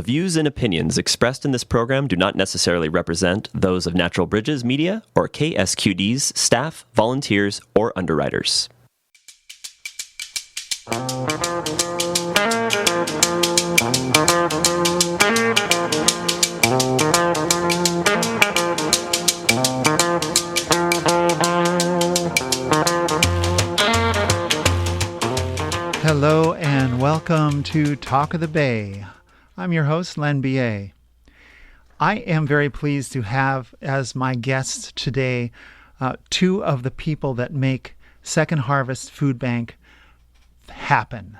The views and opinions expressed in this program do not necessarily represent those of Natural Bridges Media or KSQD's staff, volunteers, or underwriters. Hello and welcome to Talk of the Bay. I'm your host, Len Beyea. I am very pleased to have as my guests today two of the people that make Second Harvest Food Bank happen.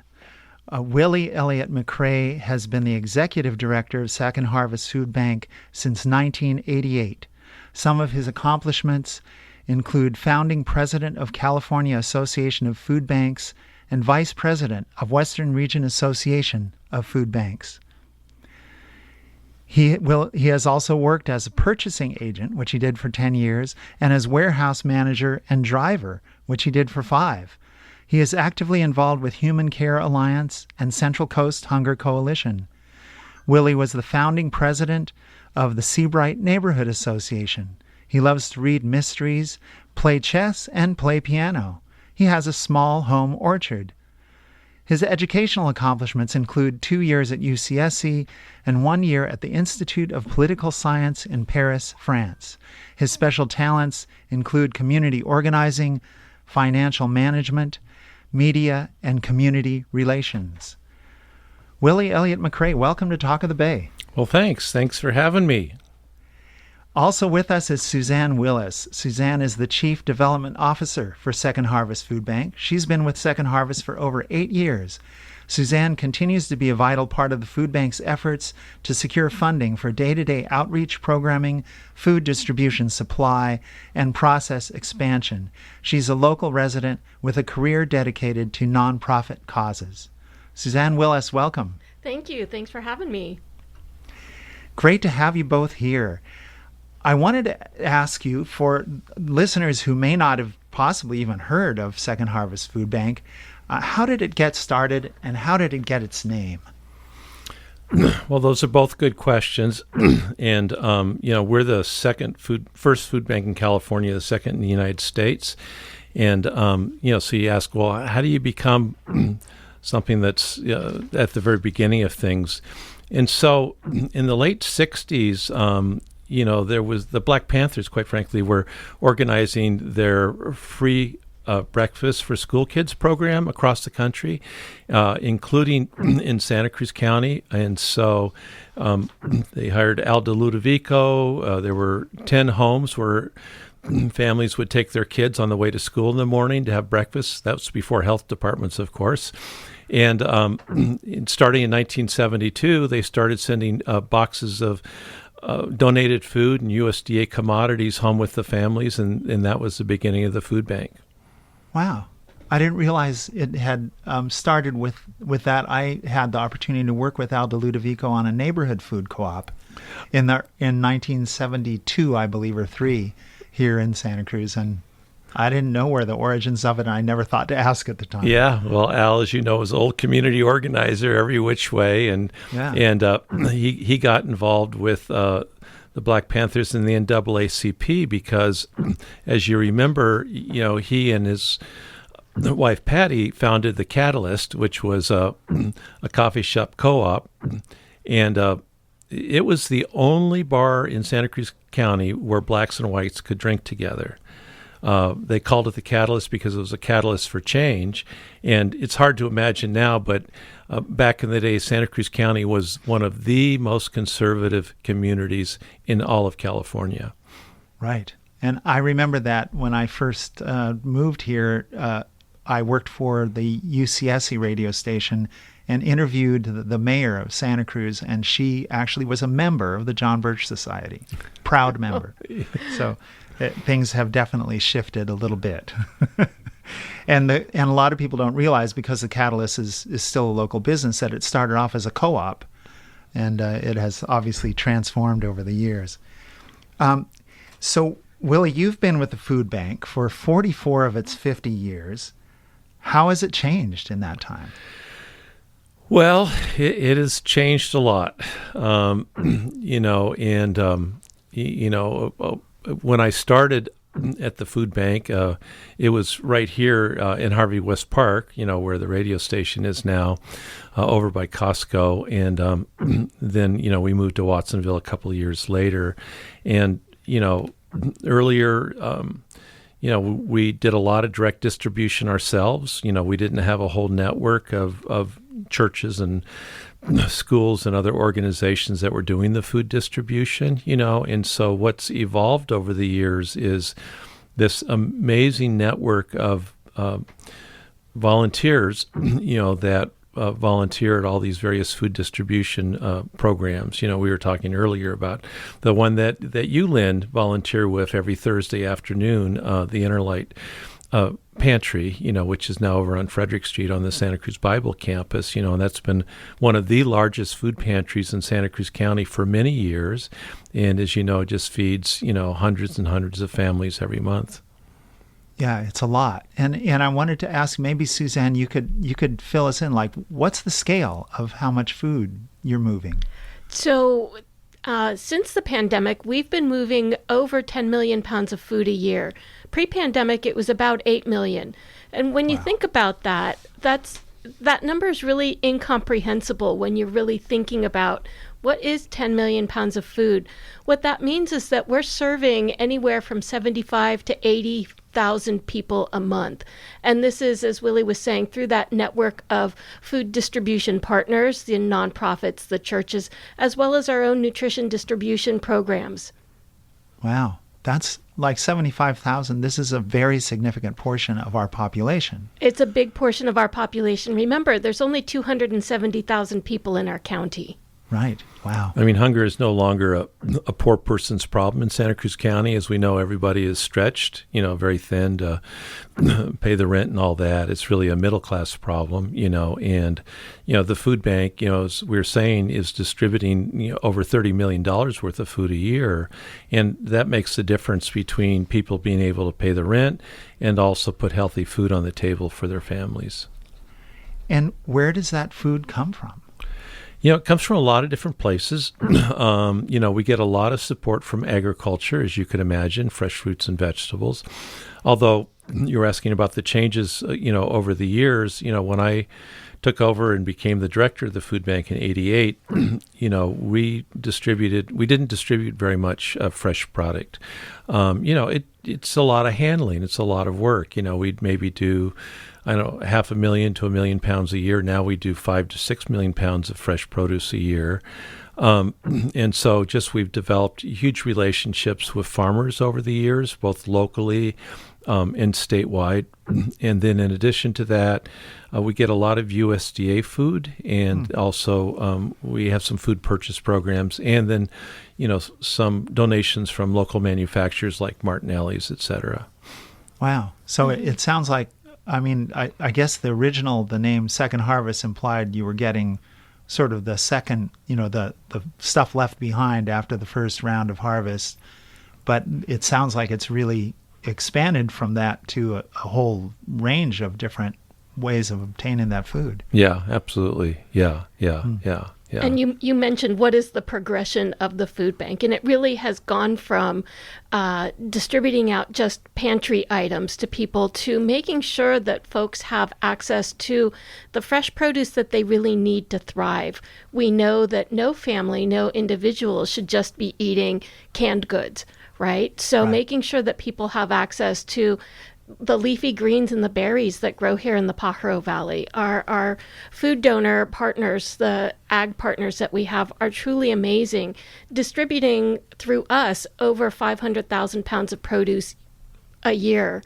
Willy Elliott-McCrea has been the executive director of Second Harvest Food Bank since 1988. Some of his accomplishments include founding president of California Association of Food Banks and vice president of Western Region Association of Food Banks. He has also worked as a purchasing agent, which he did for 10 years, and as warehouse manager and driver, which he did for 5. He is actively involved with Human Care Alliance and Central Coast Hunger Coalition. Willy was the founding president of the Seabright Neighborhood Association. He loves to read mysteries, play chess, and play piano. He has a small home orchard. His educational accomplishments include 2 years at UCSC and 1 year at the Institute of Political Science in Paris, France. His special talents include community organizing, financial management, media, and community relations. Willy Elliott-McCrea, welcome to Talk of the Bay. Well, thanks. Thanks for having me. Also with us is Suzanne Willis. Suzanne is the Chief Development Officer for Second Harvest Food Bank. She's been with Second Harvest for over 8 years. Suzanne continues to be a vital part of the food bank's efforts to secure funding for day-to-day outreach programming, food distribution supply, and process expansion. She's a local resident with a career dedicated to nonprofit causes. Suzanne Willis, welcome. Thank you. Thanks for having me. Great to have you both here. I wanted to ask you, for listeners who may not have possibly even heard of Second Harvest Food Bank, how did it get started and how did it get its name? Well, those are both good questions. And, we're the first food bank in California, the second in the United States. And, so you ask, well, how do you become something that's at the very beginning of things? And so in the late 60s, there was the Black Panthers, quite frankly, were organizing their free breakfast for school kids program across the country, including in Santa Cruz County. And so they hired Al de Ludovico. There were 10 homes where families would take their kids on the way to school in the morning to have breakfast. That was before health departments, of course. And starting in 1972, they started sending boxes of donated food and USDA commodities home with the families, and that was the beginning of the food bank. Wow. I didn't realize it had started with that. I had the opportunity to work with Al de Ludovico on a neighborhood food co-op in 1972, I believe, or 3, here in Santa Cruz, and I didn't know where the origins of it, and I never thought to ask at the time. Yeah, well, Al, as you know, is an old community organizer every which way, and he got involved with the Black Panthers and the NAACP because, as you remember, he and his wife Patty founded the Catalyst, which was a coffee shop co-op, and it was the only bar in Santa Cruz County where blacks and whites could drink together. They called it the Catalyst because it was a catalyst for change. And it's hard to imagine now, but back in the day, Santa Cruz County was one of the most conservative communities in all of California. Right. And I remember that when I first moved here, I worked for the UCSC radio station and interviewed the mayor of Santa Cruz, and she actually was a member of the John Birch Society, proud member. So things have definitely shifted a little bit. And a lot of people don't realize, because the Catalyst is still a local business, that it started off as a co-op, and it has obviously transformed over the years. So, Willy, you've been with the food bank for 44 of its 50 years. How has it changed in that time? Well, it has changed a lot, when I started at the food bank, it was right here in Harvey West Park, where the radio station is now, over by Costco. And then, we moved to Watsonville a couple of years later. And, earlier, we did a lot of direct distribution ourselves. We didn't have a whole network of churches and schools and other organizations that were doing the food distribution, and so what's evolved over the years is this amazing network of volunteers, that volunteer at all these various food distribution programs. We were talking earlier about the one that you, Len, volunteer with every Thursday afternoon, the Interlight Pantry, which is now over on Frederick Street on the Santa Cruz Bible campus, and that's been one of the largest food pantries in Santa Cruz County for many years. And as you know, it just feeds, hundreds and hundreds of families every month. Yeah, it's a lot. And I wanted to ask, maybe Suzanne, you could fill us in, like, what's the scale of how much food you're moving? So since the pandemic, we've been moving over 10 million pounds of food a year. Pre-pandemic, it was about 8 million. And when you think about that, that number is really incomprehensible when you're really thinking about what is 10 million pounds of food. What that means is that we're serving anywhere from 75 to 80,000 people a month. And this is, as Willie was saying, through that network of food distribution partners, the nonprofits, the churches, as well as our own nutrition distribution programs. Wow. That's like 75,000. This is a very significant portion of our population. It's a big portion of our population. Remember, there's only 270,000 people in our county. Right. Wow. I mean, hunger is no longer a poor person's problem in Santa Cruz County. As we know, everybody is stretched, very thin to pay the rent and all that. It's really a middle-class problem, and, the food bank, as we were saying, is distributing over $30 million worth of food a year. And that makes the difference between people being able to pay the rent and also put healthy food on the table for their families. And where does that food come from? It comes from a lot of different places. We get a lot of support from agriculture, as you could imagine, fresh fruits and vegetables. Although you're asking about the changes, over the years, when I took over and became the director of the food bank in '88, we didn't distribute very much fresh product. It's a lot of handling. It's a lot of work. We'd maybe do 500,000 to 1 million pounds a year. Now we do 5 to 6 million pounds of fresh produce a year. And so we've developed huge relationships with farmers over the years, both locally and statewide. And then in addition to that, we get a lot of USDA food, and also we have some food purchase programs, and then, some donations from local manufacturers like Martinelli's, et cetera. Wow. So it sounds like, I guess the name Second Harvest implied you were getting sort of the second, the stuff left behind after the first round of harvest. But it sounds like it's really expanded from that to a whole range of different ways of obtaining that food. Yeah, absolutely. Yeah. Yeah. And you mentioned what is the progression of the food bank, and it really has gone from distributing out just pantry items to people to making sure that folks have access to the fresh produce that they really need to thrive. We know that no family, no individual should just be eating canned goods, right? So making sure that people have access to the leafy greens and the berries that grow here in the Pajaro Valley. Our food donor partners, the ag partners that we have, are truly amazing, distributing through us over 500,000 pounds of produce a year,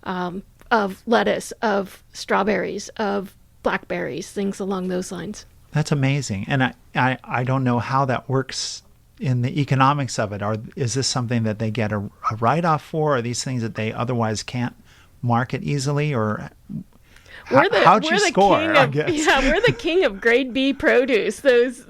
of lettuce, of strawberries, of blackberries, things along those lines. That's amazing. And I don't know how that works in the economics of it. Is this something that they get a write-off for? Are these things that they otherwise can't market easily, or how'd you score? I guess. Yeah, we're the king of grade B produce. Those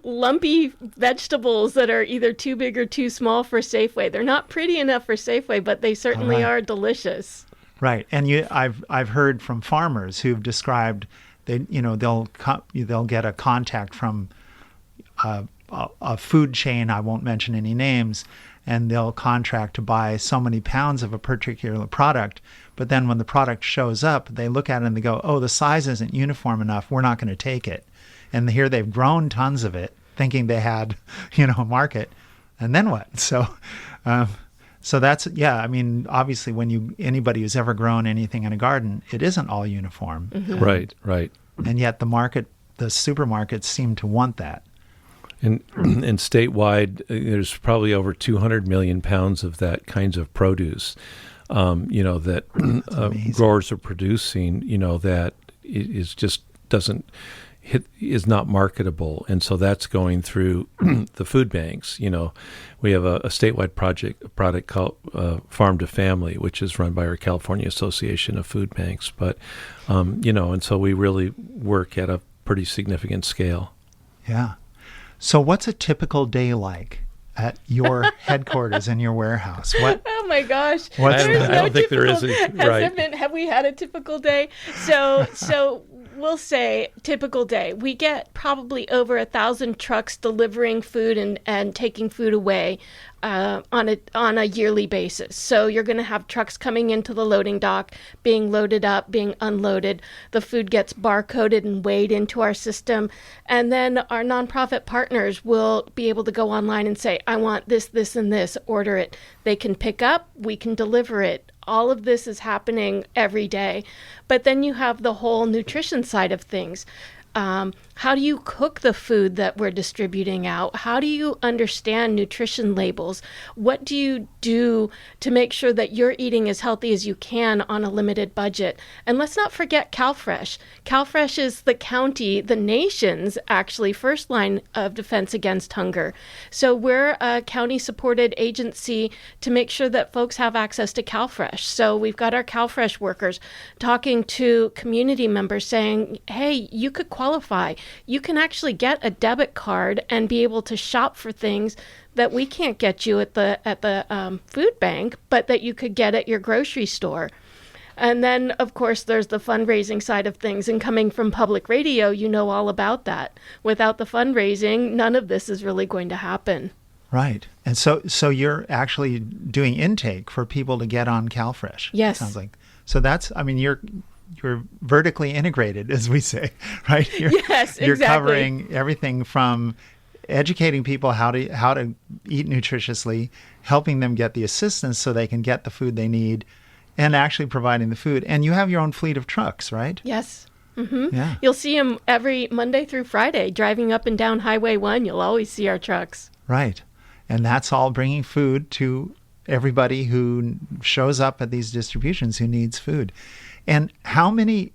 lumpy vegetables that are either too big or too small for Safeway. They're not pretty enough for Safeway, but they certainly are delicious. Right, and I've heard from farmers who've described they'll get a contact from a food chain. I won't mention any names, and they'll contract to buy so many pounds of a particular product. But then when the product shows up, they look at it and they go, "Oh, the size isn't uniform enough. We're not going to take it." And here they've grown tons of it, thinking they had, a market. And then what? So that's, I mean, obviously anybody who's ever grown anything in a garden, it isn't all uniform. Mm-hmm. Right. And yet the supermarkets seem to want that. And statewide, there's probably over 200 million pounds of that kinds of produce, that growers are producing, that is just is not marketable. And so that's going through the food banks. We have a statewide product called Farm to Family, which is run by our California Association of Food Banks. But, and so we really work at a pretty significant scale. Yeah. So what's a typical day like at your headquarters in your warehouse? Oh my gosh. I don't think there is. Have we had a typical day? So we'll say typical day. We get probably over 1,000 trucks delivering food and taking food away on a yearly basis. So you're going to have trucks coming into the loading dock, being loaded up, being unloaded. The food gets barcoded and weighed into our system. And then our nonprofit partners will be able to go online and say, "I want this, this, and this, order it." They can pick up, we can deliver it. All of this is happening every day. But then you have the whole nutrition side of things. How do you cook the food that we're distributing out? How do you understand nutrition labels? What do you do to make sure that you're eating as healthy as you can on a limited budget? And let's not forget CalFresh. CalFresh is the nation's actually first line of defense against hunger. So we're a county-supported agency to make sure that folks have access to CalFresh. So we've got our CalFresh workers talking to community members saying, "Hey, you could qualify. You can actually get a debit card and be able to shop for things that we can't get you at the food bank, but that you could get at your grocery store." And then, of course, there's the fundraising side of things. And coming from public radio, you know all about that. Without the fundraising, none of this is really going to happen. Right. And so you're actually doing intake for people to get on CalFresh. Yes. Sounds like. So that's, I mean, you're vertically integrated, as we say, right? Yes, exactly. You're covering everything from educating people how to eat nutritiously, helping them get the assistance so they can get the food they need, and actually providing the food. And you have your own fleet of trucks, right? Yes. Mm-hmm. Yeah. You'll see them every Monday through Friday driving up and down Highway 1. You'll always see our trucks. Right. And that's all bringing food to everybody who shows up at these distributions who needs food. And how many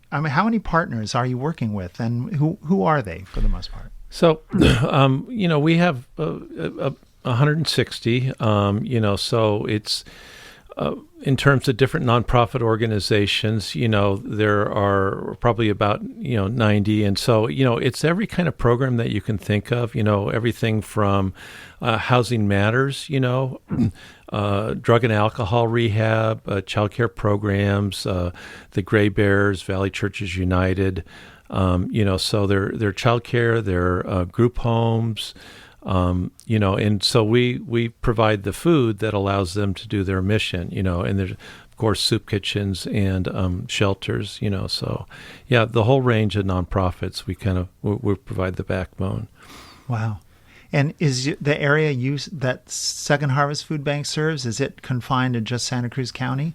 partners are you working with, and who are they for the most part? So, we have 160. So it's in terms of different nonprofit organizations. There are probably about 90, and so it's every kind of program that you can think of. Everything from Housing Matters, drug and alcohol rehab, child care programs, the Gray Bears, Valley Churches United, so their child care, their group homes, and so we provide the food that allows them to do their mission, and there's, of course, soup kitchens and shelters, so yeah, the whole range of nonprofits, we provide the backbone. Wow. And is the area that Second Harvest Food Bank serves, is it confined to just Santa Cruz County?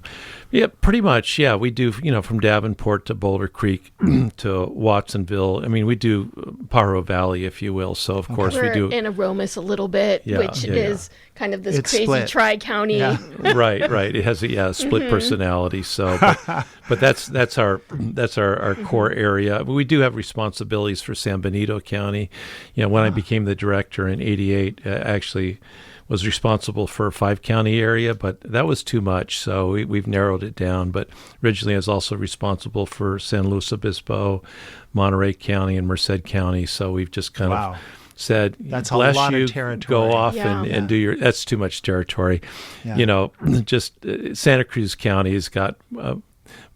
Yeah, pretty much. Yeah, we do, from Davenport to Boulder Creek to Watsonville. I mean, we do Pajaro Valley, if you will. So, of course, we do. In Aromas a little bit, which is kind of this it's crazy split. Tri-County. Yeah. Right. It has a split personality. So, but that's our core area. We do have responsibilities for San Benito County. When I became the director in '88, actually was responsible for a 5-county area, but that was too much, so we've narrowed it down. But originally I was also responsible for San Luis Obispo, Monterey County, and Merced County, so we've just kind of said, that's bless a lot you, of territory. go off and do your, that's too much territory. Yeah. Just Santa Cruz County has got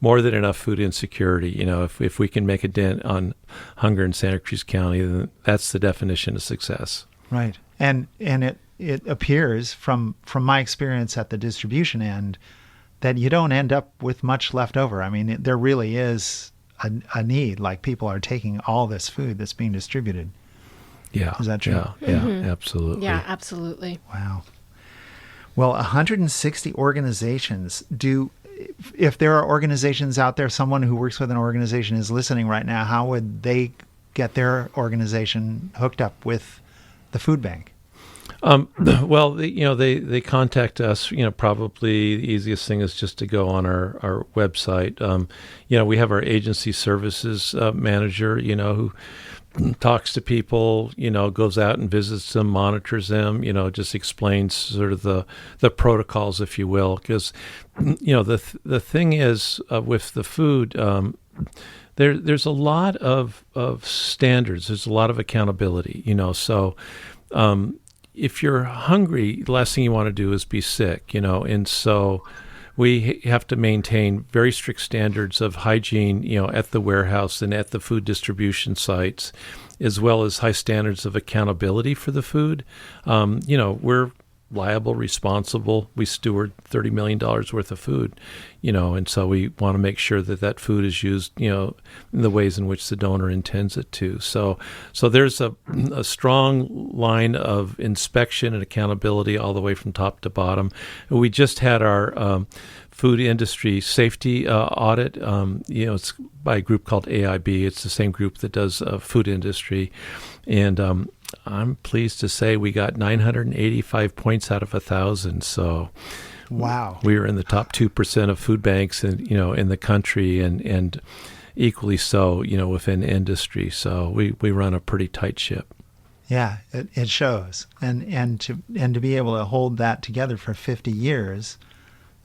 more than enough food insecurity. If we can make a dent on hunger in Santa Cruz County, then that's the definition of success. Right. And it appears from my experience at the distribution end that you don't end up with much left over. I mean, there really is a need. Like, people are taking all this food that's being distributed. Yeah. Is that true? Yeah, absolutely. Yeah, absolutely. Wow. Well, 160 organizations if there are organizations out there, someone who works with an organization is listening right now, how would they get their organization hooked up with the food bank? Well, they contact us. Probably the easiest thing is just to go on our website. We have our agency services manager, who talks to people, goes out and visits them, monitors them, just explains sort of the protocols, if you will. Because, the thing is with the food, there's a lot of standards. There's a lot of accountability, so if you're hungry, the last thing you want to do is be sick, and so we have to maintain very strict standards of hygiene, at the warehouse and at the food distribution sites, as well as high standards of accountability for the food. We're liable, responsible. We steward $30 million worth of food, and so we want to make sure that food is used, in the ways in which the donor intends it to. So there's a strong line of inspection and accountability all the way from top to bottom. We just had our food industry safety audit. It's by a group called AIB. It's the same group that does food industry, and I'm pleased to say we got 985 points out of 1,000. So, wow, we were in the top 2% of food banks, in the country, and equally so, within industry. So we run a pretty tight ship. Yeah, it shows, and to be able to hold that together for 50 years,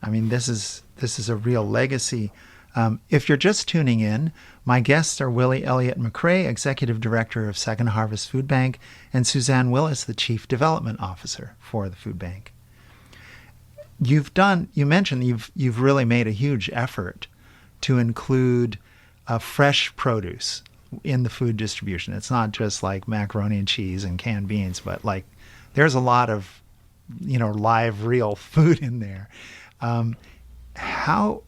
I mean, this is a real legacy. If you're just tuning in, my guests are Willy Elliott-McCrea, Executive Director of Second Harvest Food Bank, and Suzanne Willis, the Chief Development Officer for the food bank. You mentioned you've really made a huge effort to include fresh produce in the food distribution. It's not just like macaroni and cheese and canned beans, but like there's a lot of live, real food in there. How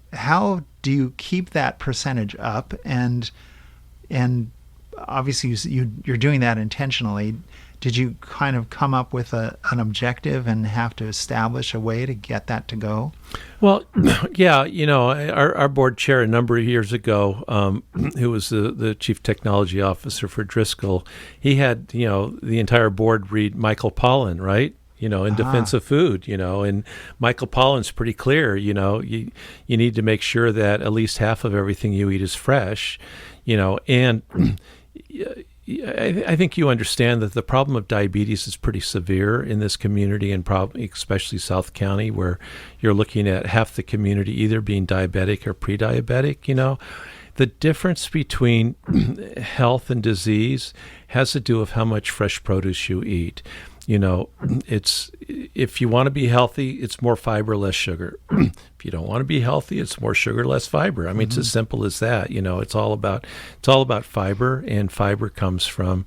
do you keep that percentage up? And obviously you're doing that intentionally. Did you kind of come up with an objective and have to establish a way to get that to go? Well, yeah, our board chair a number of years ago, who was the chief technology officer for Driscoll, he had, the entire board read Michael Pollan, right? In defense of food, and Michael Pollan's pretty clear, you need to make sure that at least half of everything you eat is fresh, and I think you understand that the problem of diabetes is pretty severe in this community, and probably especially South County, where you're looking at half the community either being diabetic or pre-diabetic, The difference between health and disease has to do with how much fresh produce you eat. It's if you want to be healthy, it's more fiber, less sugar. If you don't want to be healthy, it's more sugar, less fiber. I mean, It's as simple as that. It's all about fiber, and fiber comes from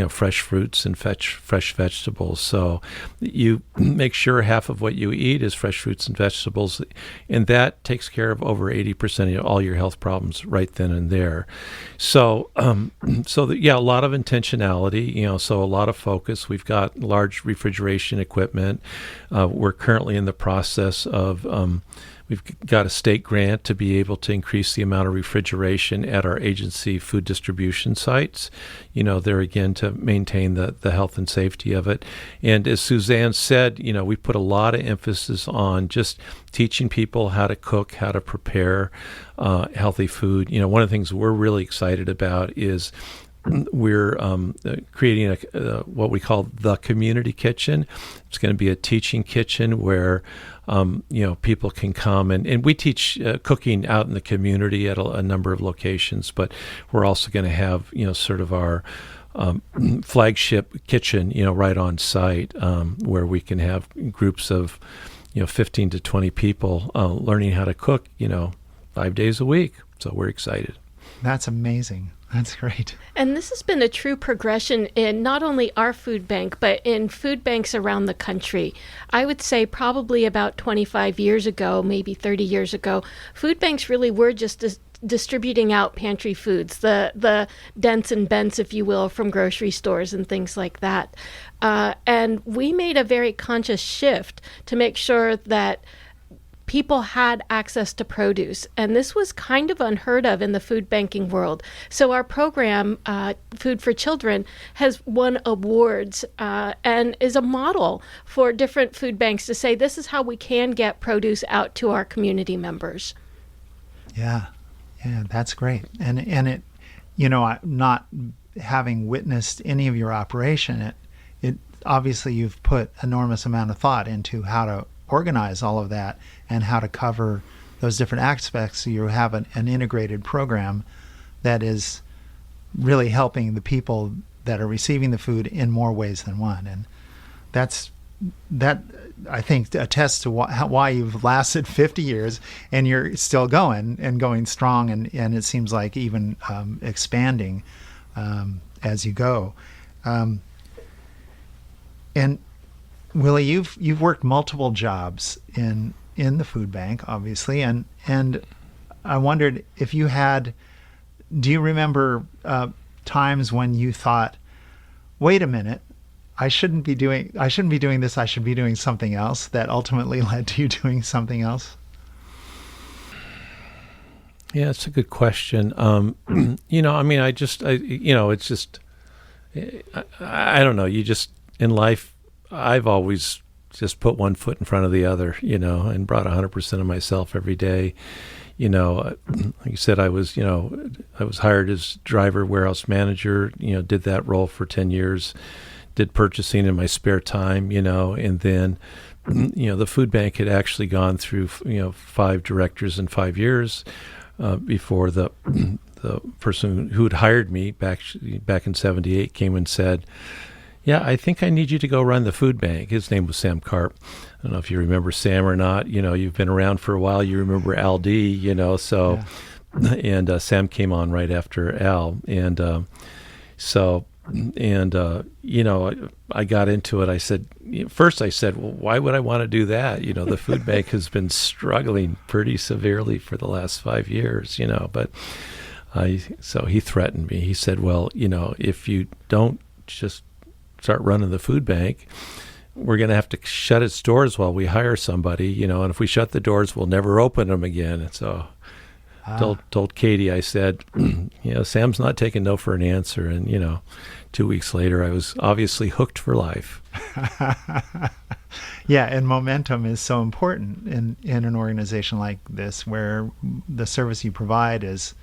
fresh fruits and fresh vegetables. So you make sure half of what you eat is fresh fruits and vegetables, and that takes care of over 80% of all your health problems right then and there. So a lot of intentionality. So a lot of focus. We've got large refrigeration equipment. We're currently in the process of we've got a state grant to be able to increase the amount of refrigeration at our agency food distribution sites, there again to maintain the health and safety of it. And as Suzanne said, we put a lot of emphasis on just teaching people how to cook, how to prepare healthy food. One of the things we're really excited about is we're creating what we call the community kitchen. It's going to be a teaching kitchen where people can come and we teach cooking out in the community at a number of locations, but we're also going to have sort of our flagship kitchen right on site where we can have groups of 15 to 20 people learning how to cook 5 days a week. So we're excited. That's amazing. That's great. And this has been a true progression in not only our food bank, but in food banks around the country. I would say probably about 25 years ago, maybe 30 years ago, food banks really were just distributing out pantry foods, the dents and bents, if you will, from grocery stores and things like that. And we made a very conscious shift to make sure that people had access to produce. And this was kind of unheard of in the food banking world. So our program, Food for Children, has won awards and is a model for different food banks to say, this is how we can get produce out to our community members. Yeah, that's great. And it, not having witnessed any of your operation, it obviously you've put enormous amount of thought into how to organize all of that and how to cover those different aspects so you have an integrated program that is really helping the people that are receiving the food in more ways than one. And that I think attests to why you've lasted 50 years and you're still going and going strong, and it seems like even expanding as you go. And Willie, you've worked multiple jobs in the food bank, obviously, and I wondered if you had. Do you remember times when you thought, "Wait a minute, I shouldn't be doing this. I should be doing something else," that ultimately led to you doing something else? Yeah, it's a good question. It's just, I don't know. You just in life. I've always just put one foot in front of the other, and brought 100% of myself every day. Like you said, I was hired as driver, warehouse manager, did that role for 10 years, did purchasing in my spare time, and then, the food bank had actually gone through, 5 directors in 5 years before the person who had hired me back in 78 came and said, "Yeah, I think I need you to go run the food bank." His name was Sam Karp. I don't know if you remember Sam or not. You've been around for a while. You remember Al D, so, yeah. And Sam came on right after Al. And I got into it. I said, well, why would I want to do that? The food bank has been struggling pretty severely for the last 5 years, but so he threatened me. He said, well, if you don't just start running the food bank, we're going to have to shut its doors while we hire somebody, and if we shut the doors, we'll never open them again. And so told Katie, I said, Sam's not taking no for an answer. And, 2 weeks later, I was obviously hooked for life. Yeah, and momentum is so important in an organization like this, where the service you provide is,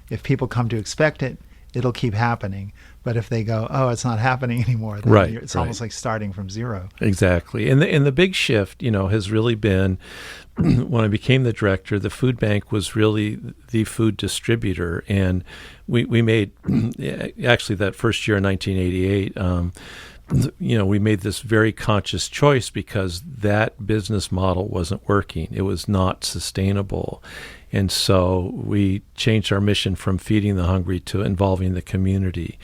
if people come to expect it, it'll keep happening. But if they go, oh, it's not happening anymore, then it's almost like starting from zero. Exactly. And the big shift, has really been when I became the director, the food bank was really the food distributor. And we made, actually that first year in 1988, we made this very conscious choice because that business model wasn't working. It was not sustainable. And so we changed our mission from feeding the hungry to involving the community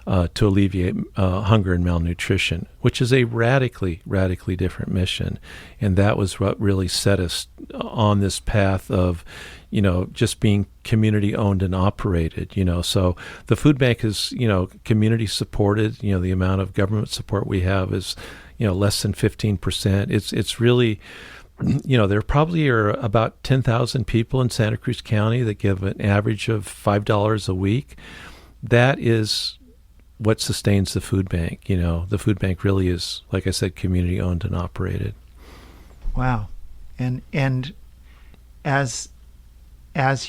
to alleviate hunger and malnutrition, which is a radically, radically different mission. And that was what really set us on this path of, just being community owned and operated, So the food bank is, community supported. The amount of government support we have is, less than 15%. It's really... there probably are about 10,000 people in Santa Cruz County that give an average of $5 a week. That is what sustains the food bank. The food bank really is, like I said, community owned and operated. Wow. And as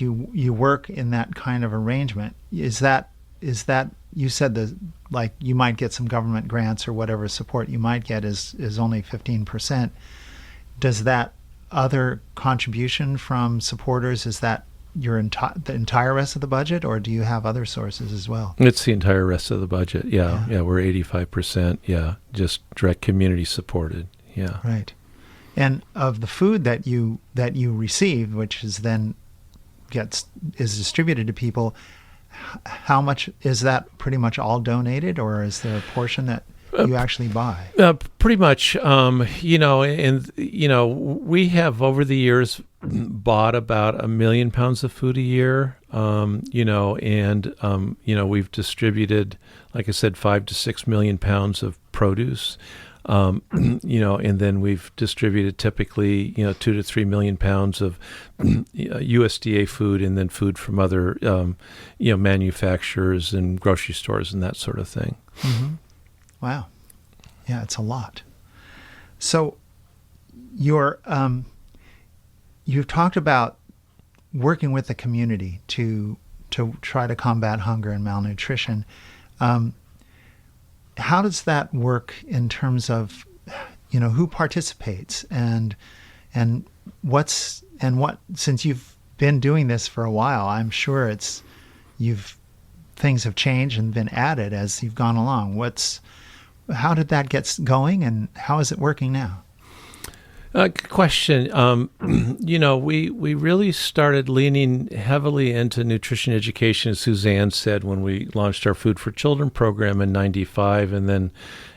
you work in that kind of arrangement, is that you said you might get some government grants or whatever support you might get is only 15%. Does that other contribution from supporters, is that the entire rest of the budget, or do you have other sources as well? It's the entire rest of the budget. Yeah, we're 85%. Yeah, just direct community supported. Yeah. Right. And of the food that you receive, which is then is distributed to people, how much is that? Pretty much all donated, or is there a portion that you actually buy? Pretty much. We have over the years bought about 1 million pounds of food a year. We've distributed, like I said, 5 to 6 million pounds of produce. And then we've distributed typically, 2 to 3 million pounds of USDA food, and then food from other, manufacturers and grocery stores and that sort of thing. Mm-hmm. Wow. Yeah, it's a lot. So you've talked about working with the community to try to combat hunger and malnutrition. How does that work in terms of, who participates and what, since you've been doing this for a while, I'm sure things have changed and been added as you've gone along. How did that get going, and how is it working now? Good question. We really started leaning heavily into nutrition education, as Suzanne said, when we launched our Food for Children program in 95. And then,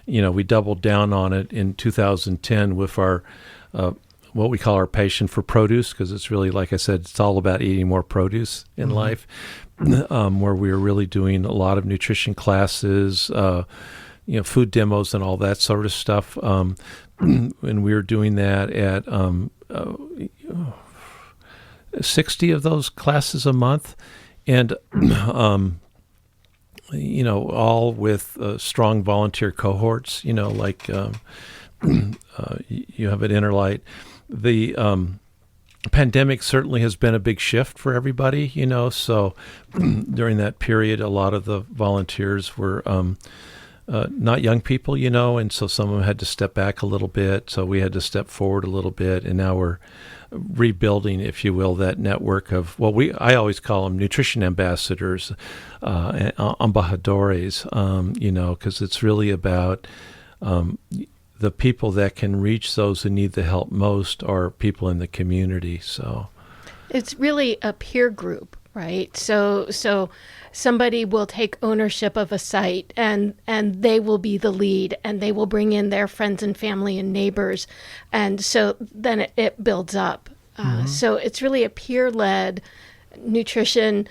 we doubled down on it in 2010 with our, what we call our passion for produce, because it's really, like I said, it's all about eating more produce in life, where we were really doing a lot of nutrition classes, food demos and all that sort of stuff. And we were doing that at 60 of those classes a month, and all with strong volunteer cohorts. You have at Interlight. The pandemic certainly has been a big shift for everybody. So during that period, a lot of the volunteers were not young people, and so some of them had to step back a little bit. So we had to step forward a little bit, and now we're rebuilding, if you will, that network of, I always call them nutrition ambassadors, embajadores, because it's really about the people that can reach those who need the help most are people in the community. So it's really a peer group, right? So somebody will take ownership of a site, and they will be the lead, and they will bring in their friends and family and neighbors, and so then it builds up. So it's really a peer-led nutrition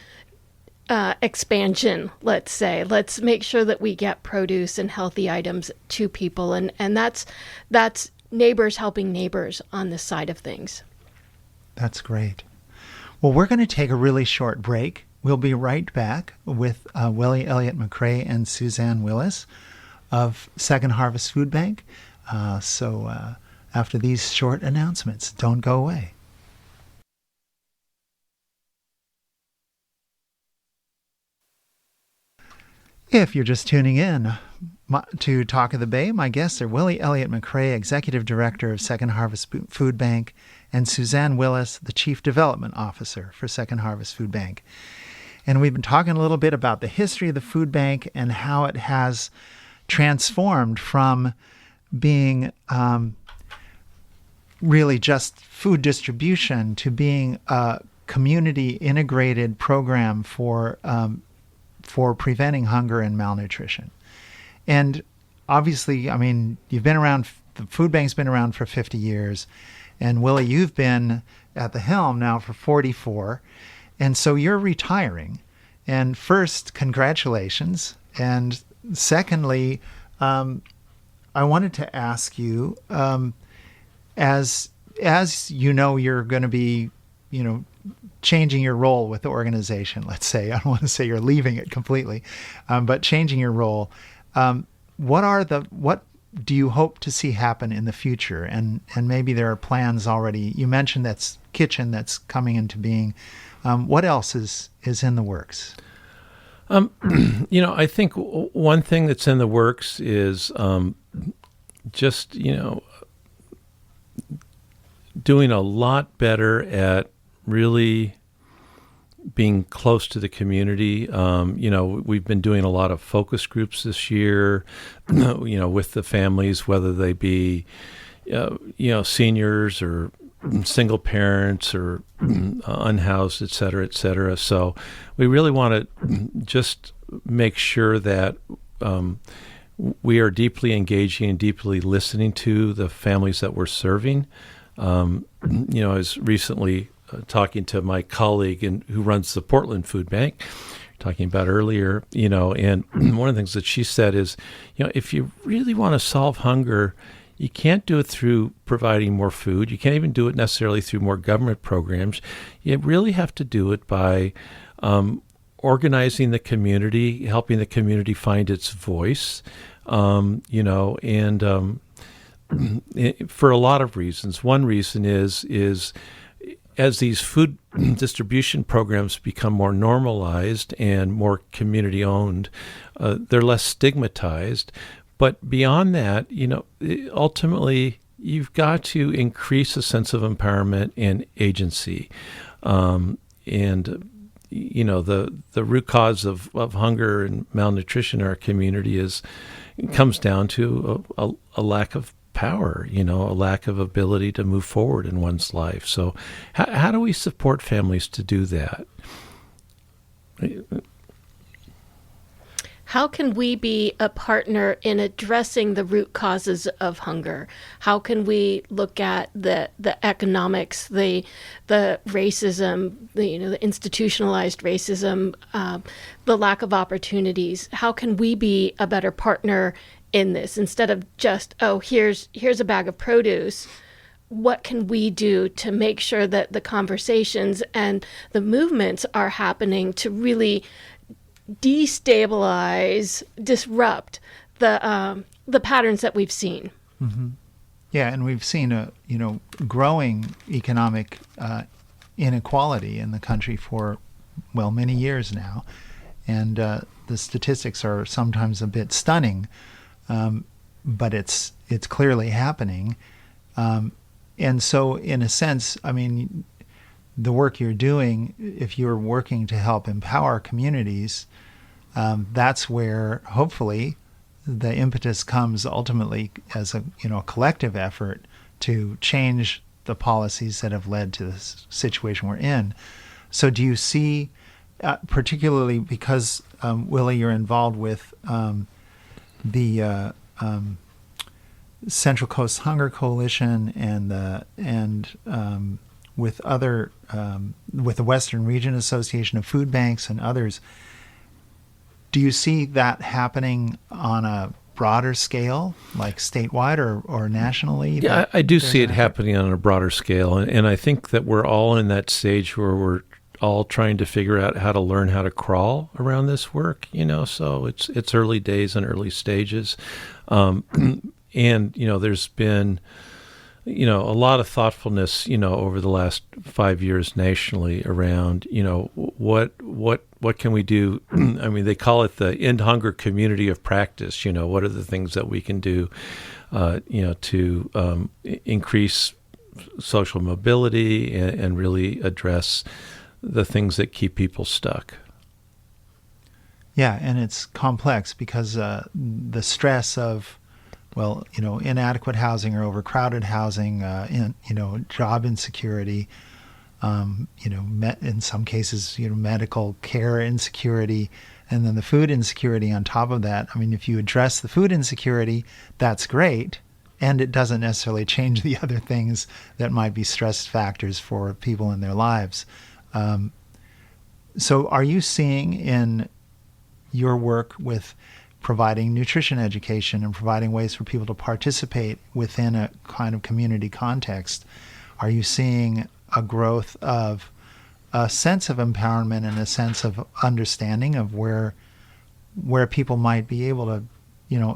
expansion, let's say. Let's make sure that we get produce and healthy items to people, and that's neighbors helping neighbors on this side of things. That's great. Well, we're going to take a really short break. We'll be right back with Willy Elliott-McCrea and Suzanne Willis of Second Harvest Food Bank. So after these short announcements, don't go away. If you're just tuning in to Talk of the Bay, my guests are Willy Elliott-McCrea, Executive Director of Second Harvest Food Bank, and Suzanne Willis, the Chief Development Officer for Second Harvest Food Bank. And we've been talking a little bit about the history of the food bank and how it has transformed from being really just food distribution to being a community integrated program for preventing hunger and malnutrition. And obviously, I mean, you've been around, the food bank's been around for 50 years. And Willy, you've been at the helm now for 44. And so you're retiring. And first, congratulations. And secondly, I wanted to ask you, as you're going to be, changing your role with the organization, let's say. I don't want to say you're leaving it completely, but changing your role. What do you hope to see happen in the future? And maybe there are plans already. You mentioned that's kitchen that's coming into being. What else is in the works? I think one thing that's in the works is just, doing a lot better at really being close to the community. We've been doing a lot of focus groups this year, with the families, whether they be, seniors or single parents or unhoused, et cetera, et cetera. So we really want to just make sure that we are deeply engaging and deeply listening to the families that we're serving. I was recently talking to my colleague who runs the Portland Food Bank, talking about earlier, and one of the things that she said is, if you really want to solve hunger, you can't do it through providing more food. You can't even do it necessarily through more government programs. You really have to do it by organizing the community, helping the community find its voice, and for a lot of reasons. One reason is as these food distribution programs become more normalized and more community-owned, they're less stigmatized. But beyond that, ultimately, you've got to increase a sense of empowerment and agency. The root cause of hunger and malnutrition in our community comes down to a lack of power, a lack of ability to move forward in one's life. So how do we support families to do that? How can we be a partner in addressing the root causes of hunger? How can we look at the economics, the racism, the institutionalized racism, the lack of opportunities? How can we be a better partner in this instead of just, here's a bag of produce? What can we do to make sure that the conversations and the movements are happening to really destabilize, disrupt the patterns that we've seen? Mm-hmm. Yeah, and we've seen a growing economic inequality in the country for many years now, and the statistics are sometimes a bit stunning, but it's clearly happening, and so in a sense, the work you're doing, if you're working to help empower communities, that's where hopefully the impetus comes ultimately as a collective effort to change the policies that have led to this situation we're in. So do you see, particularly because Willy, you're involved with the Central Coast Hunger Coalition and with other with the Western Region Association of Food Banks and others, do you see that happening on a broader scale, like statewide or nationally? Yeah, I do see it happening on a broader scale, and I think that we're all in that stage where we're all trying to figure out how to learn how to crawl around this work. So it's early days and early stages, and there's been a lot of thoughtfulness, over the last 5 years nationally around, what can we do? They call it the End Hunger Community of Practice. What are the things that we can do, to increase social mobility and really address the things that keep people stuck. Yeah, and it's complex because the stress of inadequate housing or overcrowded housing, job insecurity, in some cases, medical care insecurity, and then the food insecurity on top of that. If you address the food insecurity, that's great, and it doesn't necessarily change the other things that might be stress factors for people in their lives. So are you seeing in your work with providing nutrition education and providing ways for people to participate within a kind of community context, are you seeing a growth of a sense of empowerment and a sense of understanding of where people might be able to,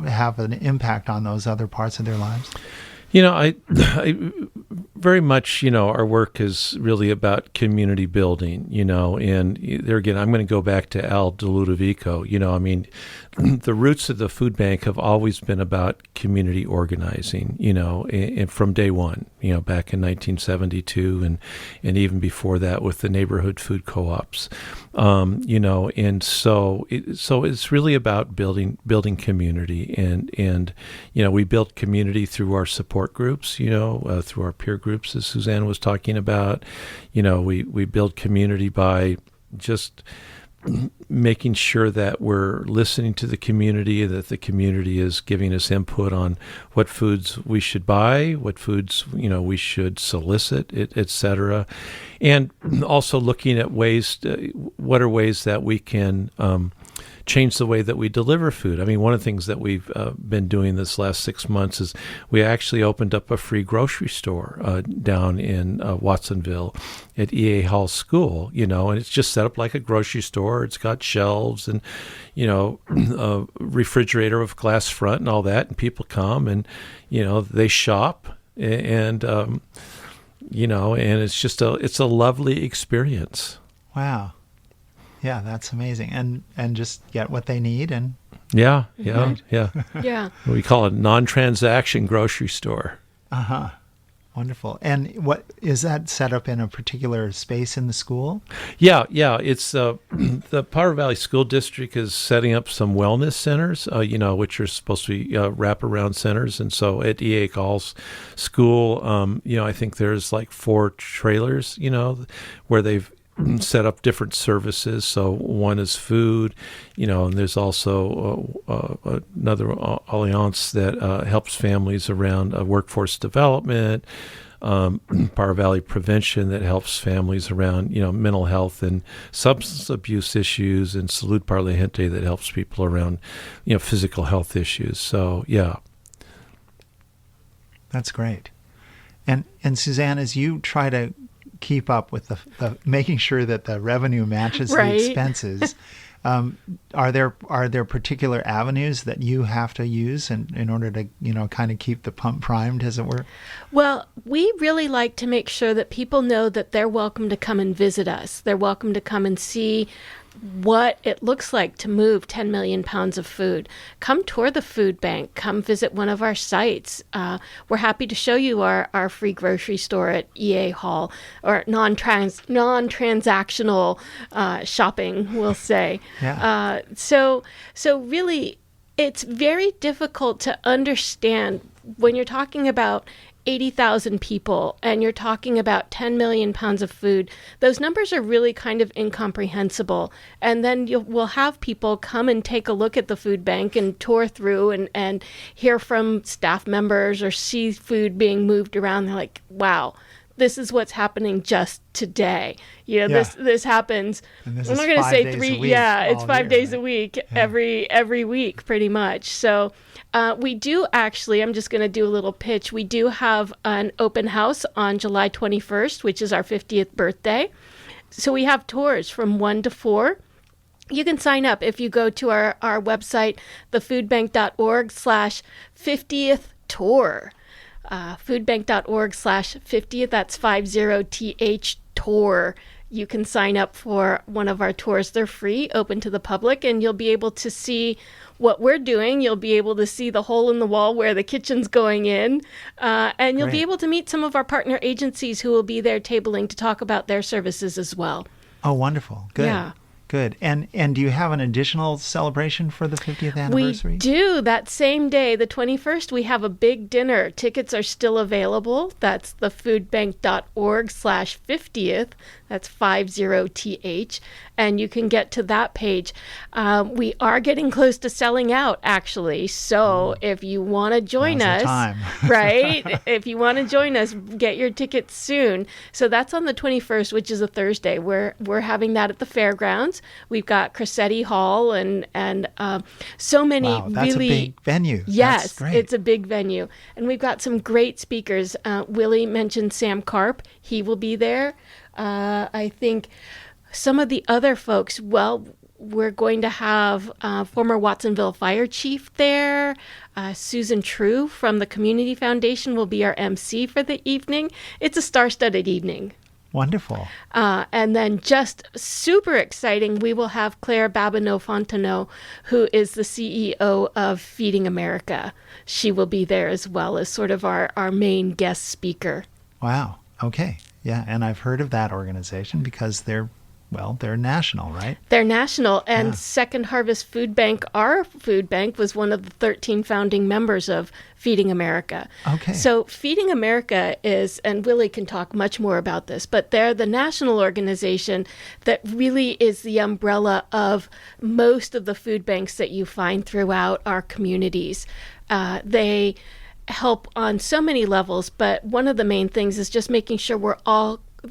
have an impact on those other parts of their lives? I very much, our work is really about community building, and there again, I'm going to go back to Al de Ludovico. the roots of the food bank have always been about community organizing, and from day one, back in 1972 and even before that with the neighborhood food co-ops, and so it's really about building community and we build community through our support groups, through our peer groups, as Suzanne was talking about. We build community by just making sure that we're listening to the community, that the community is giving us input on what foods we should buy, what foods we should solicit, et cetera, and also looking at what are ways that we can change the way that we deliver food. I mean, one of the things that we've been doing this last 6 months is we actually opened up a free grocery store down in Watsonville at EA Hall School, and it's just set up like a grocery store. It's got shelves and, a refrigerator with glass front and all that, and people come and, they shop and, and it's a lovely experience. Wow. Yeah, that's amazing. And just get what they need and yeah. Yeah. We call it a non-transaction grocery store. Uh-huh. Wonderful. And what is that set up in a particular space in the school? Yeah. It's the Powder Valley School District is setting up some wellness centers, which are supposed to be wraparound centers. And so at EA Hall's school, I think there's like 4 trailers, where they've set up different services. So one is food, and there's also another alliance that helps families around workforce development, Powder Valley Prevention that helps families around, mental health and substance abuse issues, and Salud Par la Gente that helps people around, physical health issues. So, yeah. That's great. And Suzanne, as you try to keep up with the making sure that the revenue matches the expenses, are there particular avenues that you have to use in order to kind of keep the pump primed, as it were? Well, we really like to make sure that people know that they're welcome to come and visit us. They're welcome to come and see what it looks like to move 10 million pounds of food. Come tour the food bank. Come visit one of our sites. We're happy to show you our free grocery store at EA Hall, or non-transactional shopping, we'll say. Yeah. So really, it's very difficult to understand when you're talking about 80,000 people and you're talking about 10 million pounds of food. Those numbers are really kind of incomprehensible. And then we'll have people come and take a look at the food bank and tour through and hear from staff members or see food being moved around. They're like, wow, this is what's happening just today. This happens. I'm not going to say 3. Yeah, it's 5 days a week, every week, pretty much. So we do actually, I'm just going to do a little pitch. We do have an open house on July 21st, which is our 50th birthday. So we have tours from 1 to 4. You can sign up if you go to our website, thefoodbank.org/50th tour. Foodbank.org/50th, that's 50th tour. You can sign up for one of our tours. They're free, open to the public, and you'll be able to see what we're doing. You'll be able to see the hole in the wall where the kitchen's going in, and you'll be able to meet some of our partner agencies who will be there tabling to talk about their services as well. Oh, wonderful. Good. Yeah. Good. And do you have an additional celebration for the 50th anniversary? We do. That same day, the 21st, we have a big dinner. Tickets are still available. That's thefoodbank.org/50th. That's 50th. And you can get to that page. We are getting close to selling out, actually. So if you want to join us, right? If you want to join us, get your tickets soon. So that's on the 21st, which is a Thursday. We're having that at the fairgrounds. We've got Cressetti Hall and so many. Wow, that's really, a big venue. Yes, that's great. It's a big venue. And we've got some great speakers. Willie mentioned Sam Karp. He will be there. I think some of the other folks, we're going to have former Watsonville Fire Chief there. Susan True from the Community Foundation will be our MC for the evening. It's a star-studded evening. Wonderful. And then just super exciting, we will have Claire Babineau-Fontenot, who is the CEO of Feeding America. She will be there as well as sort of our main guest speaker. Wow. Okay. Yeah. And I've heard of that organization because they're national, right? They're national. And Second Harvest Food Bank, our food bank, was one of the 13 founding members of Feeding America. Okay. So Feeding America is, and Willy can talk much more about this, but they're the national organization that really is the umbrella of most of the food banks that you find throughout our communities. They help on so many levels, but one of the main things is just making sure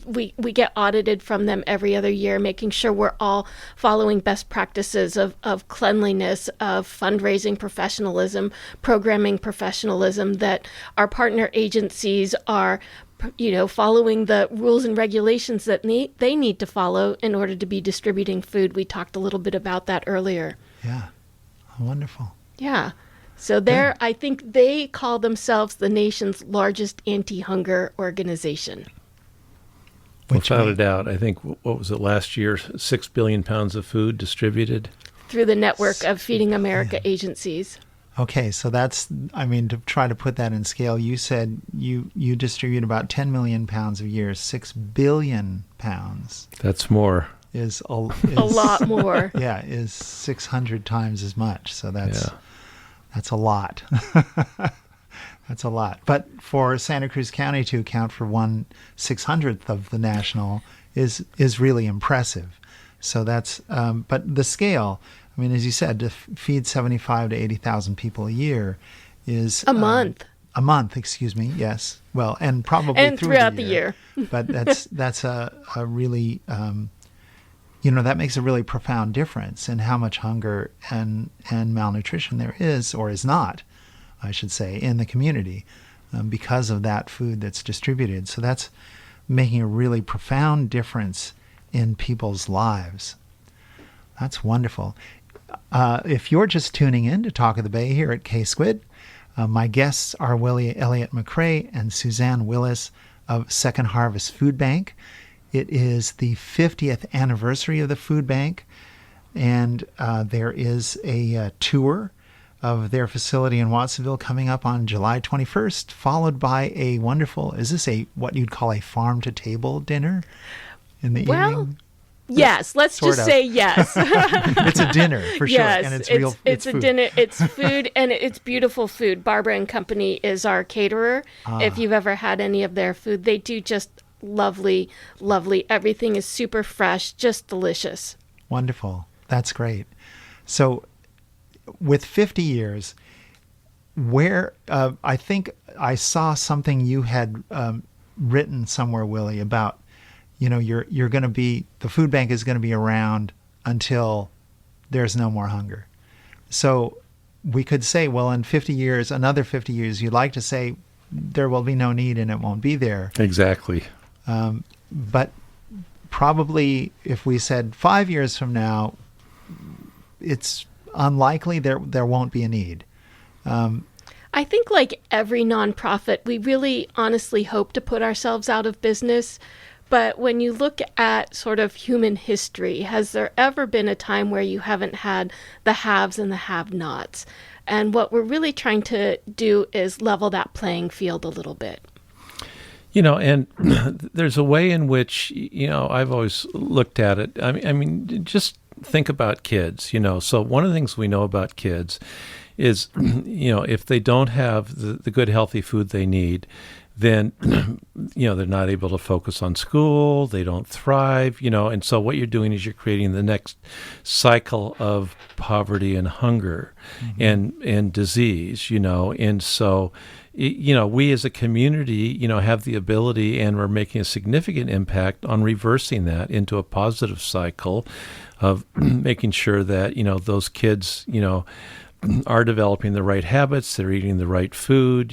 we get audited from them every other year, making sure we're all following best practices of cleanliness, of fundraising professionalism, programming professionalism, that our partner agencies are following the rules and regulations that they need to follow in order to be distributing food. We talked a little bit about that earlier. Yeah. Wonderful. Yeah. So I think they call themselves the nation's largest anti-hunger organization. Without a doubt. I think, what was it last year, 6 billion pounds of food distributed? Through the network of Feeding America agencies. Okay, so that's, to try to put that in scale, you said you distribute about 10 million pounds a year. 6 billion pounds. That's more. Is a lot more. Yeah, is 600 times as much. So that's a lot. That's a lot. But for Santa Cruz County to account for 1/600th of the national is really impressive. So that's, but the scale, as you said, to feed 75 to 80,000 people a year is a month. A month, excuse me. Yes. Well, and probably and throughout the year. But that's a really, that makes a really profound difference in how much hunger and malnutrition there is, or is not, I should say, in the community because of that food that's distributed. So that's making a really profound difference in people's lives. That's wonderful. If you're just tuning in to Talk of the Bay here at K-Squid, my guests are Willy Elliott-McCrea and Suzanne Willis of Second Harvest Food Bank. It is the 50th anniversary of the food bank, and there is a tour of their facility in Watsonville coming up on July 21st, followed by a wonderful, is this what you'd call a farm-to-table dinner in the evening? Yes, let's just say yes. It's a dinner for sure, and it's real. It's a food. dinner. It's food, and it's beautiful food. Barbara and Company is our caterer. If you've ever had any of their food, they do just lovely, lovely. Everything is super fresh, just delicious. Wonderful. That's great. So, with 50 years, where I think I saw something you had written somewhere, Willy, about. You're going to be, the food bank is going to be around until there's no more hunger. So we could say, well, in 50 years, another 50 years, you'd like to say there will be no need and it won't be there. Exactly. But probably if we said 5 years from now, it's unlikely there won't be a need. I think like every nonprofit, we really honestly hope to put ourselves out of business. But when you look at sort of human history, has there ever been a time where you haven't had the haves and the have-nots? And what we're really trying to do is level that playing field a little bit. And there's a way in which, I've always looked at it. I mean, just think about kids, So one of the things we know about kids is, if they don't have the good, healthy food they need, then, they're not able to focus on school, they don't thrive, and so what you're doing is you're creating the next cycle of poverty and hunger and disease, and so, we as a community, have the ability, and we're making a significant impact on reversing that into a positive cycle of making sure that, those kids, are developing the right habits, they're eating the right food,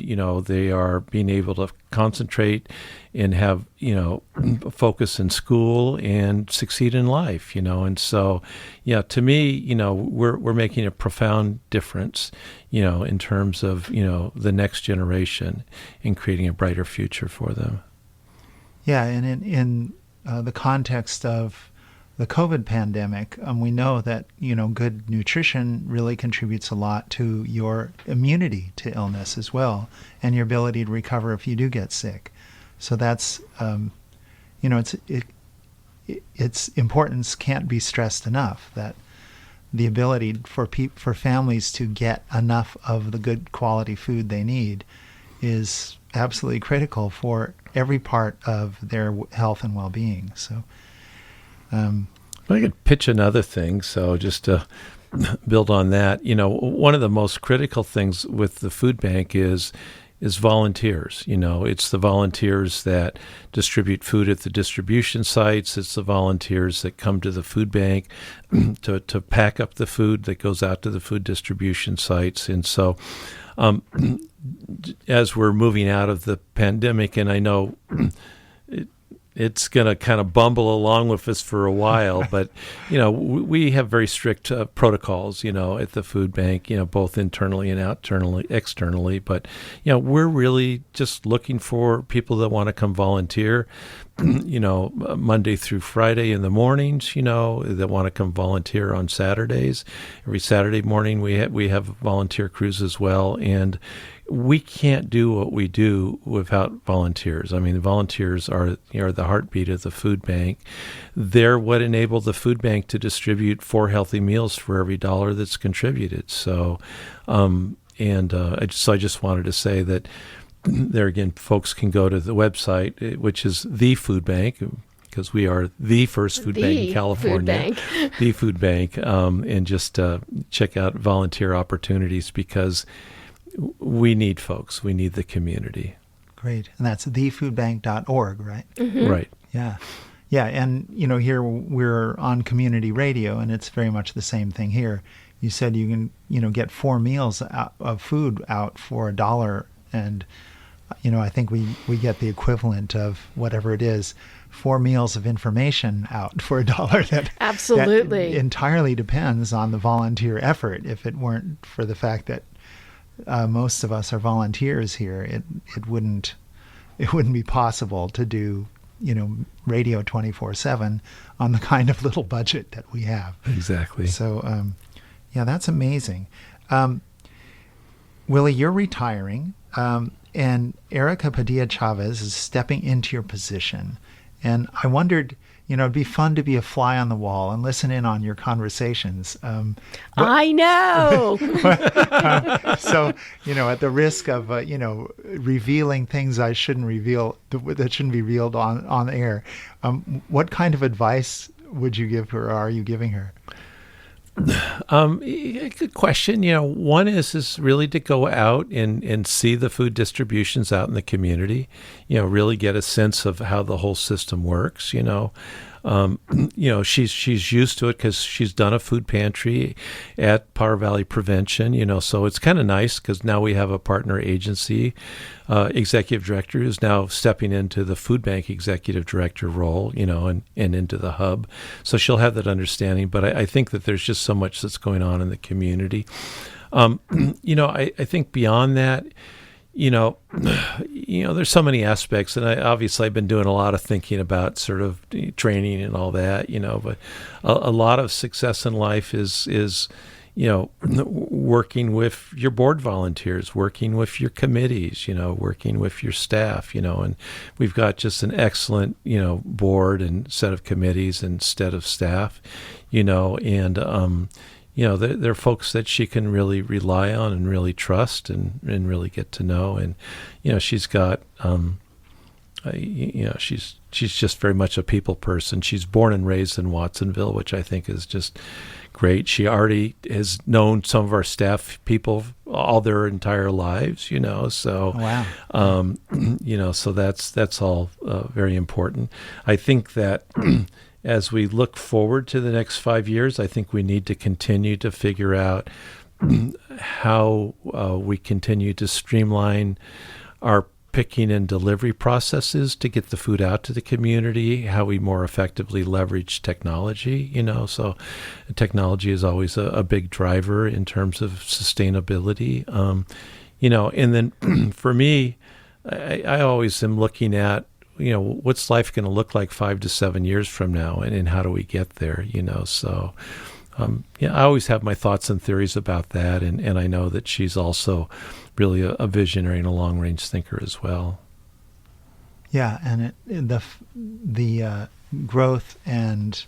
they are being able to concentrate and have, focus in school and succeed in life, and so, to me, we're making a profound difference, in terms of, the next generation and creating a brighter future for them. Yeah, and in the context of the COVID pandemic, we know that good nutrition really contributes a lot to your immunity to illness as well, and your ability to recover if you do get sick. So that's its importance can't be stressed enough. That the ability for families to get enough of the good quality food they need is absolutely critical for every part of their health and well-being. So, I could pitch another thing. So just to build on that, one of the most critical things with the food bank is volunteers. It's the volunteers that distribute food at the distribution sites. It's the volunteers that come to the food bank to pack up the food that goes out to the food distribution sites. And so as we're moving out of the pandemic, and I know it's going to kind of bumble along with us for a while, but we have very strict protocols, at the food bank, both internally and externally. But we're really just looking for people that want to come volunteer, Monday through Friday in the mornings, that want to come volunteer on Saturdays. Every Saturday morning we have volunteer crews as well, and we can't do what we do without volunteers. I mean, the volunteers are the heartbeat of the food bank. They're what enable the food bank to distribute 4 healthy meals for every $1 that's contributed. So, I just wanted to say that there again, folks can go to the website, which is the food bank, because we are the first food bank in California, the food bank, and just check out volunteer opportunities, because we need folks. We need the community. Great. And that's thefoodbank.org, right? Mm-hmm. Right. Yeah. Yeah. And, here we're on community radio, and it's very much the same thing here. You said you can, get 4 meals of food out for $1. And, I think we get the equivalent of whatever it is, 4 meals of information out for $1. Absolutely. That entirely depends on the volunteer effort. If it weren't for the fact that most of us are volunteers here, it wouldn't be possible to do radio 24/7 on the kind of little budget that we have. Exactly. So that's amazing. Willy, you're retiring, and Erica Padilla Chavez is stepping into your position, and I wondered, it'd be fun to be a fly on the wall and listen in on your conversations. I know. So, at the risk of, revealing things I shouldn't reveal, that shouldn't be revealed on air, what kind of advice would you give her, or are you giving her? Good question. One is really to go out and see the food distributions out in the community, really get a sense of how the whole system works. She's used to it because she's done a food pantry at Power Valley Prevention, so it's kind of nice because now we have a partner agency executive director who's now stepping into the food bank executive director role, and into the hub. So she'll have that understanding. But I think that there's just so much that's going on in the community. I think beyond that, there's so many aspects, and I've been doing a lot of thinking about sort of training and all that, but a lot of success in life is working with your board volunteers, working with your committees, working with your staff, and we've got just an excellent, board and set of committees and set of staff, and they're folks that she can really rely on and really trust and really get to know. And, she's got, she's just very much a people person. She's born and raised in Watsonville, which I think is just great. She already has known some of our staff people all their entire lives, so, wow. So that's all very important. I think that as we look forward to the next 5 years, I think we need to continue to figure out how we continue to streamline our picking and delivery processes to get the food out to the community, how we more effectively leverage technology, so technology is always a big driver in terms of sustainability, and then for me, I always am looking at what's life going to look like 5 to 7 years from now, and how do we get there? So. I always have my thoughts and theories about that, and I know that she's also really a visionary and a long-range thinker as well. Yeah, and the growth and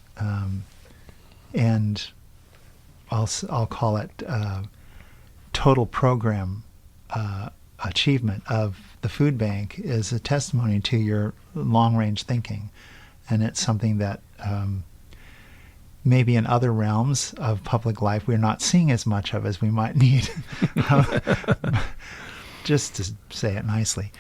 I'll call it total program achievement of the food bank is a testimony to your long-range thinking, and it's something that maybe in other realms of public life we're not seeing as much of as we might need. Just to say it nicely.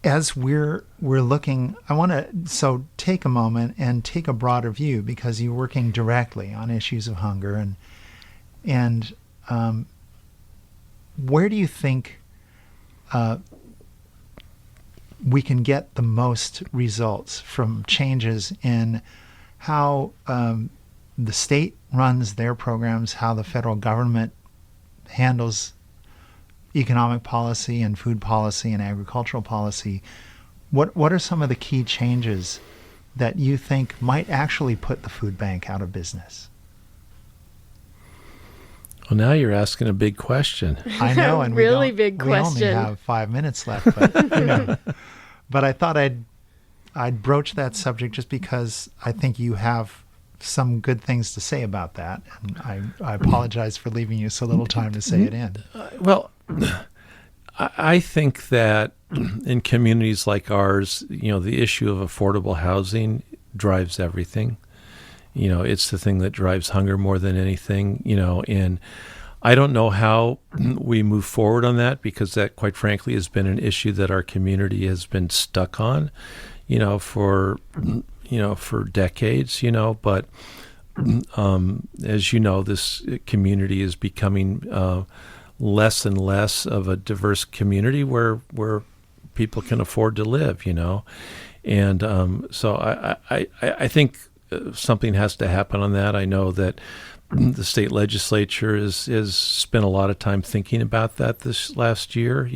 As we're looking, I want to take a moment and take a broader view, because you're working directly on issues of hunger, and where do you think we can get the most results from changes in how the state runs their programs, how the federal government handles economic policy and food policy and agricultural policy? What are some of the key changes that you think might actually put the food bank out of business? Well, now you're asking a big question. I know, and really big question. We only have 5 minutes left, but but I thought I'd broach that subject just because I think you have some good things to say about that, and I apologize for leaving you so little time to say it in. Well, I think that in communities like ours, the issue of affordable housing drives everything. It's the thing that drives hunger more than anything, and I don't know how we move forward on that, because that, quite frankly, has been an issue that our community has been stuck on, for decades, but as you know, this community is becoming less and less of a diverse community where people can afford to live, and so I think something has to happen on that. I know that the state legislature has spent a lot of time thinking about that this last year,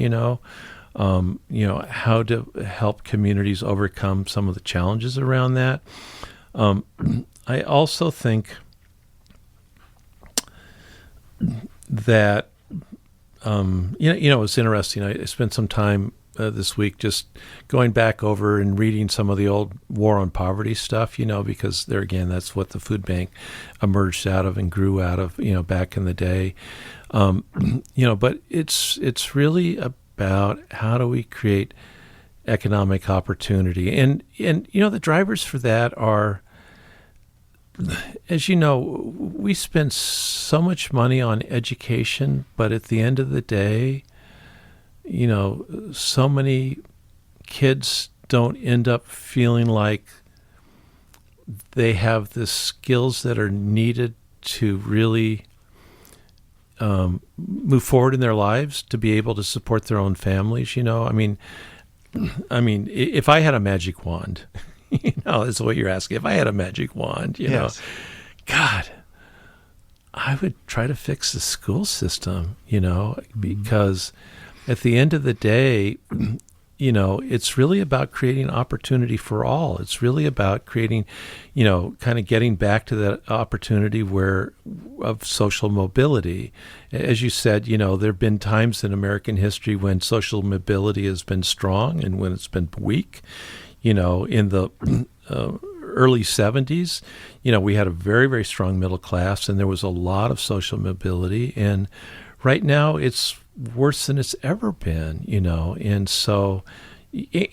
how to help communities overcome some of the challenges around that. I also think that, it's interesting. I spent some time this week just going back over and reading some of the old war on poverty stuff, because there again, that's what the food bank emerged out of and grew out of, back in the day. But it's really about how do we create economic opportunity, and the drivers for that are, as you know, we spend so much money on education, but at the end of the day, so many kids don't end up feeling like they have the skills that are needed to really move forward in their lives, to be able to support their own families. I mean, if I had a magic wand, that's what you're asking. If I had a magic wand, Yes. God, I would try to fix the school system, because at the end of the day, it's really about creating opportunity for all. It's really about creating, kind of getting back to that opportunity of social mobility. As you said, there have been times in American history when social mobility has been strong and when it's been weak. In the early 70s, we had a very, very strong middle class, and there was a lot of social mobility. And right now, it's worse than it's ever been, and so,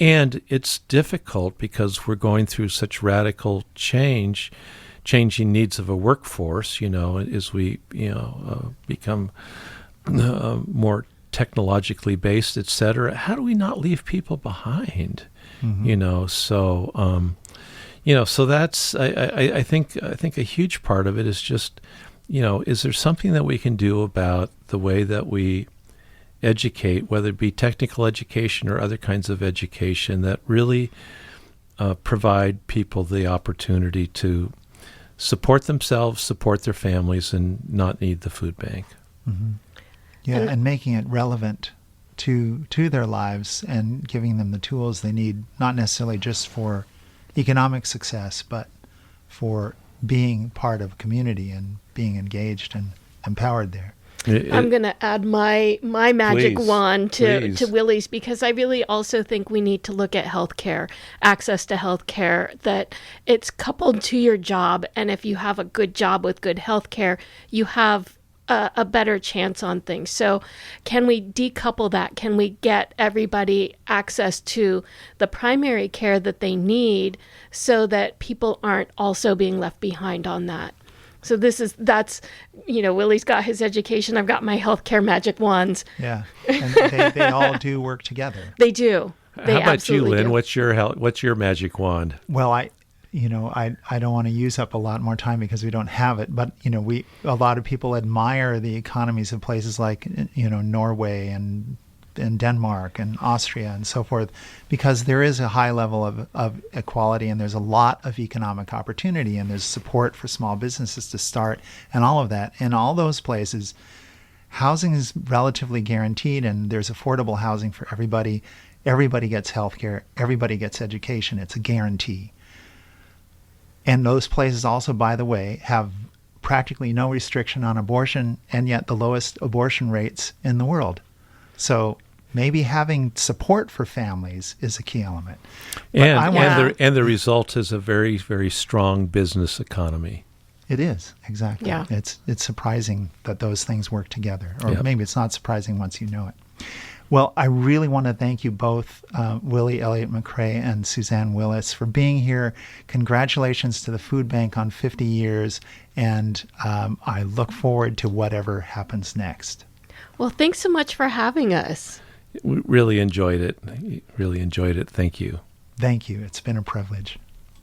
and it's difficult because we're going through such radical changing needs of a workforce, as we, become more technologically based, et cetera. How do we not leave people behind? Mm-hmm. So that's, I think a huge part of it is just, is there something that we can do about the way that we educate, whether it be technical education or other kinds of education, that really provide people the opportunity to support themselves, support their families, and not need the food bank. Mm-hmm. Yeah, and making it relevant to their lives and giving them the tools they need, not necessarily just for economic success, but for being part of a community and being engaged and empowered there. I'm going to add my magic wand to please. Willy's, because I really also think we need to look at healthcare, access to healthcare, that it's coupled to your job. And if you have a good job with good healthcare, you have a better chance on things. So can we decouple that? Can we get everybody access to the primary care that they need so that people aren't also being left behind on that? So that's Willy's got his education. I've got my healthcare magic wands. Yeah, and they all do work together. They do. They How about you, Len? do. What's your magic wand? Well, I don't want to use up a lot more time because we don't have it. But a lot of people admire the economies of places like Norway and Denmark and Austria and so forth, because there is a high level of equality, and there's a lot of economic opportunity, and there's support for small businesses to start and all of that. In all those places, housing is relatively guaranteed, and there's affordable housing for everybody. Everybody gets health care. Everybody gets education. It's a guarantee. And those places also, by the way, have practically no restriction on abortion, and yet the lowest abortion rates in the world. So maybe having support for families is a key element. And the result is a very, very strong business economy. It is, exactly. Yeah. It's surprising that those things work together. Or Yep. maybe it's not surprising once you know it. Well, I really want to thank you both, Willy Elliott-McCrea and Suzanne Willis, for being here. Congratulations to the Food Bank on 50 years, and I look forward to whatever happens next. Well, thanks so much for having us. We really enjoyed it. Thank you. Thank you. It's been a privilege.